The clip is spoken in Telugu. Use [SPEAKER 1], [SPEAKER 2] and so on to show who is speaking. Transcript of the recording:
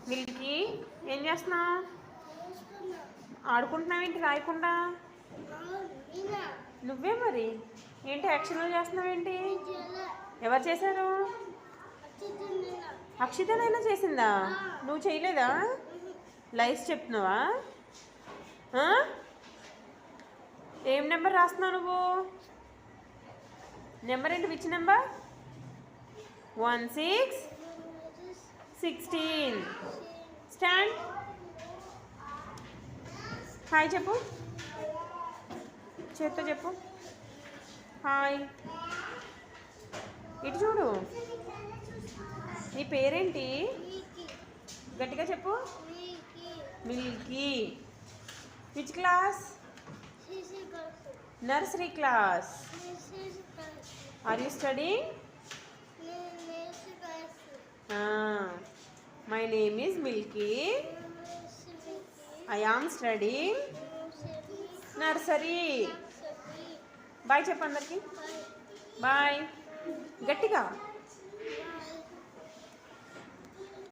[SPEAKER 1] మిల్కీ ఏం చేస్తున్నావు? ఆడుకుంటున్నావు ఏంటి రాయకుండా? నువ్వే మరి ఏంటి యాక్షన్లో చేస్తున్నావు ఏంటి? ఎవరు చేశారు? అక్షితనైనా చేసిందా? నువ్వు చేయలేదా? లైస్ చెప్తున్నావా? ఏం నెంబర్ రాస్తున్నావు నువ్వు? నెంబర్ ఏంటి? Which number? 1 6 16. స్టాండ్. హాయ్ చెప్పు, చేత్తో చెప్పు హాయ్. ఇటు చూడు. నీ పేరేంటి? గట్టిగా చెప్పు. Milky. Which class? Nursery class. Are you studying? My name is Milky. I am studying nursery. Bye చెప్పు అందరికి. బాయ్. గట్టిగా.